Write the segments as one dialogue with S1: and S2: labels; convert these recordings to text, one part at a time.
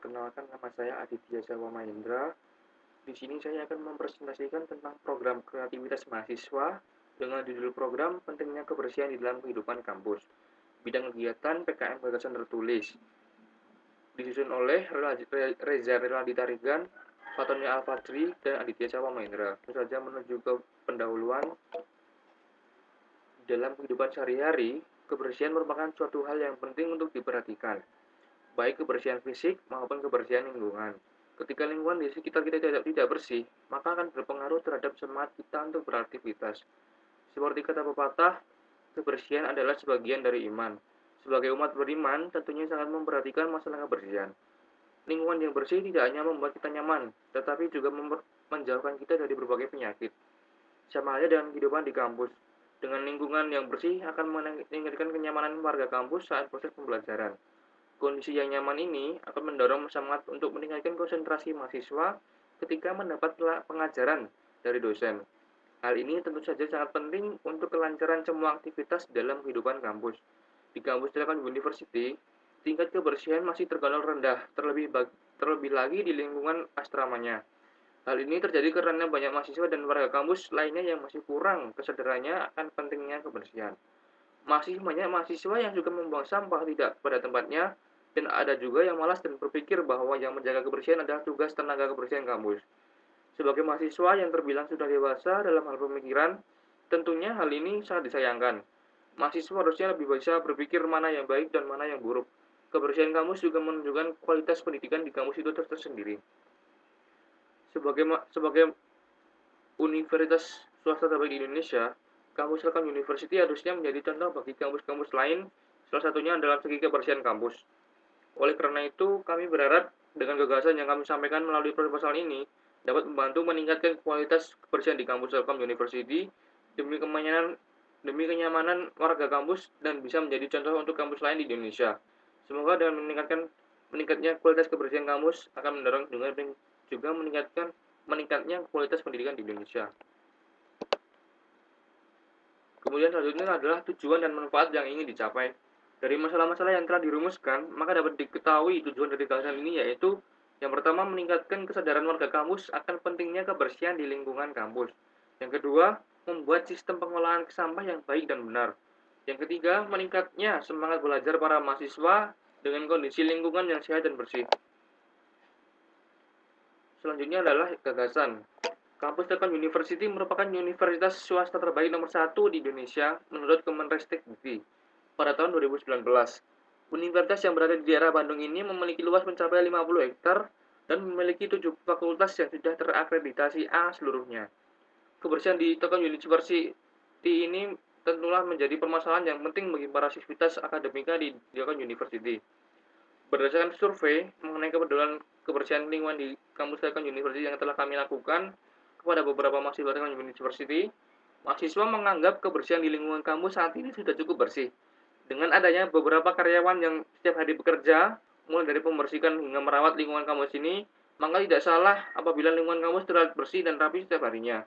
S1: Perkenalkan, nama saya Aditya Jawa Mahendra. Di sini saya akan mempresentasikan tentang program kreativitas mahasiswa dengan judul program pentingnya kebersihan di dalam kehidupan kampus. Bidang kegiatan PKM gagasan tertulis. Disusun oleh Reza Reladi Tarigan, Fatonia Al-Fajri, dan Aditya Jawa Mahendra. Langsung saja menuju ke pendahuluan. Dalam kehidupan sehari-hari, kebersihan merupakan suatu hal yang penting untuk diperhatikan, baik kebersihan fisik maupun kebersihan lingkungan. Ketika lingkungan di sekitar kita tidak bersih, maka akan berpengaruh terhadap semangat kita untuk beraktivitas. Seperti kata pepatah, kebersihan adalah sebagian dari iman. Sebagai umat beriman, tentunya sangat memperhatikan masalah kebersihan. Lingkungan yang bersih tidak hanya membuat kita nyaman, tetapi juga menjauhkan kita dari berbagai penyakit. Sama halnya dengan kehidupan di kampus. Dengan lingkungan yang bersih akan meningkatkan kenyamanan warga kampus saat proses pembelajaran. Kondisi yang nyaman ini akan mendorong semangat untuk meningkatkan konsentrasi mahasiswa ketika mendapat pengajaran dari dosen. Hal ini tentu saja sangat penting untuk kelancaran semua aktivitas dalam kehidupan kampus. Di kampus Telkom University, tingkat kebersihan masih tergolong rendah, terlebih lagi di lingkungan asramanya. Hal ini terjadi karena banyak mahasiswa dan warga kampus lainnya yang masih kurang kesadarannya akan pentingnya kebersihan. Masih banyak mahasiswa yang juga membuang sampah tidak pada tempatnya, dan ada juga yang malas dan berpikir bahwa yang menjaga kebersihan adalah tugas tenaga kebersihan kampus. Sebagai mahasiswa yang terbilang sudah dewasa dalam hal pemikiran, tentunya hal ini sangat disayangkan. Mahasiswa harusnya lebih bisa berpikir mana yang baik dan mana yang buruk. Kebersihan kampus juga menunjukkan kualitas pendidikan di kampus itu tersendiri. Sebagai universitas swasta terbaik di Indonesia, Kampus Telkom University harusnya menjadi contoh bagi kampus-kampus lain, salah satunya dalam segi kebersihan kampus. Oleh karena itu, kami berharap dengan gagasan yang kami sampaikan melalui proposal ini dapat membantu meningkatkan kualitas kebersihan di Kampus Telkom University demi kenyamanan warga kampus dan bisa menjadi contoh untuk kampus lain di Indonesia. Semoga dengan meningkatnya kualitas kebersihan kampus akan mendorong juga meningkatnya kualitas pendidikan di Indonesia. Kemudian selanjutnya adalah tujuan dan manfaat yang ingin dicapai. Dari masalah-masalah yang telah dirumuskan, maka dapat diketahui tujuan dari gagasan ini yaitu yang pertama meningkatkan kesadaran warga kampus akan pentingnya kebersihan di lingkungan kampus. Yang kedua, membuat sistem pengelolaan sampah yang baik dan benar. Yang ketiga, meningkatnya semangat belajar para mahasiswa dengan kondisi lingkungan yang sehat dan bersih. Selanjutnya adalah gagasan. Kampus Telkom University merupakan universitas swasta terbaik nomor 1 di Indonesia menurut Kemenristek-Dikti pada tahun 2019. Universitas yang berada di daerah Bandung ini memiliki luas mencapai 50 hektar dan memiliki 7 fakultas yang sudah terakreditasi A seluruhnya. Kebersihan di Telkom University ini tentulah menjadi permasalahan yang penting bagi para siswitas akademika di Telkom University. Berdasarkan survei mengenai kepedulian kebersihan lingkungan di kampus Telkom University yang telah kami lakukan kepada beberapa mahasiswa Telkom University, mahasiswa menganggap kebersihan di lingkungan kampus saat ini sudah cukup bersih. Dengan adanya beberapa karyawan yang setiap hari bekerja, mulai dari pembersihan hingga merawat lingkungan kampus ini, maka tidak salah apabila lingkungan kampus terlihat bersih dan rapi setiap harinya.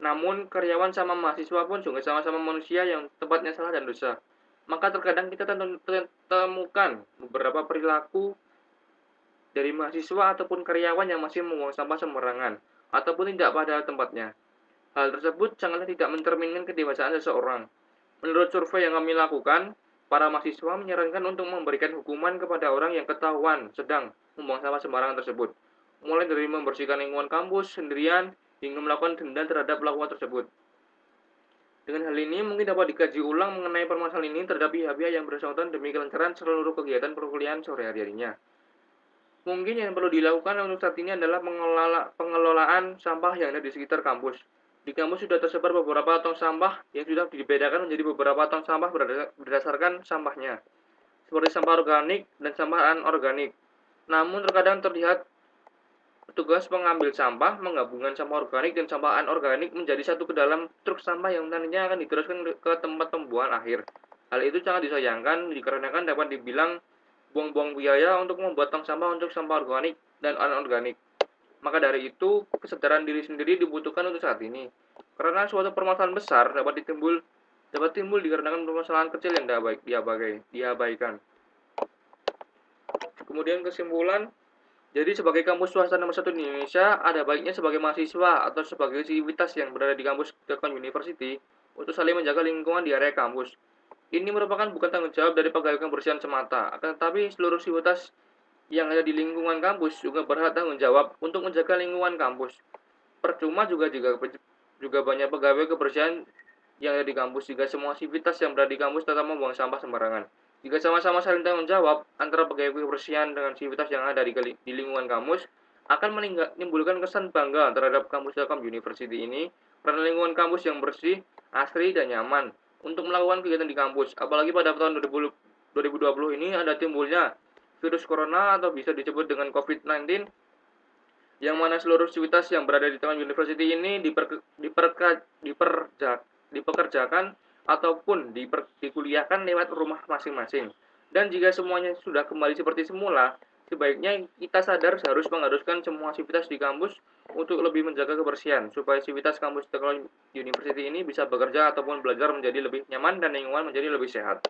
S1: Namun, karyawan sama mahasiswa pun juga sama-sama manusia yang tempatnya salah dan dosa. Maka terkadang kita temukan beberapa perilaku dari mahasiswa ataupun karyawan yang masih membuang sampah sembarangan ataupun tidak pada tempatnya. Hal tersebut sangatlah tidak mencerminkan kedewasaan seseorang. Menurut survei yang kami lakukan, para mahasiswa menyarankan untuk memberikan hukuman kepada orang yang ketahuan sedang membuang sampah sembarangan tersebut, mulai dari membersihkan lingkungan kampus sendirian hingga melakukan denda terhadap pelaku tersebut. Dengan hal ini mungkin dapat dikaji ulang mengenai permasalahan ini terhadap pihak-pihak yang bersangkutan demi kelancaran seluruh kegiatan perkuliahan sore hari-harinya. Mungkin yang perlu dilakukan untuk saat ini adalah pengelolaan sampah yang ada di sekitar kampus. Di kampus sudah tersebar beberapa tong sampah yang sudah dibedakan menjadi beberapa tong sampah berdasarkan sampahnya, seperti sampah organik dan sampah anorganik. Namun terkadang terlihat petugas pengambil sampah menggabungkan sampah organik dan sampah anorganik menjadi satu ke dalam truk sampah yang nantinya akan diteruskan ke tempat pembuangan akhir. Hal itu sangat disayangkan dikarenakan dapat dibilang buang-buang biaya untuk membuat tong sampah untuk sampah organik dan anorganik. Maka dari itu, kesadaran diri sendiri dibutuhkan untuk saat ini. Karena suatu permasalahan besar dapat timbul dikarenakan permasalahan kecil yang diabaikan. Kemudian kesimpulan, Jadi sebagai kampus swasta nomor satu di Indonesia, ada baiknya sebagai mahasiswa atau sebagai sivitas yang berada di kampus Telkom University untuk saling menjaga lingkungan di area kampus. Ini merupakan bukan tanggung jawab dari pegawai kebersihan semata, akan tetapi seluruh sivitas yang ada di lingkungan kampus juga berhak tanggung jawab untuk menjaga lingkungan kampus. Percuma juga banyak pegawai kebersihan yang ada di kampus jika semua sivitas yang berada di kampus tetap membuang sampah sembarangan. Jika sama-sama saling tanggung jawab antara pegawai kebersihan dengan sivitas yang ada di lingkungan kampus, akan menimbulkan kesan bangga terhadap kampus Telkom University ini karena lingkungan kampus yang bersih, asri, dan nyaman untuk melakukan kegiatan di kampus. Apalagi pada tahun 2020 ini ada timbulnya virus corona atau bisa disebut dengan COVID-19 yang mana seluruh sivitas yang berada di Telkom University ini dipekerjakan ataupun dikuliahkan lewat rumah masing-masing. Dan jika semuanya sudah kembali seperti semula, sebaiknya kita sadar mengharuskan semua sivitas di kampus untuk lebih menjaga kebersihan, supaya sivitas kampus Telkom University ini bisa bekerja ataupun belajar menjadi lebih nyaman dan lingkungan menjadi lebih sehat.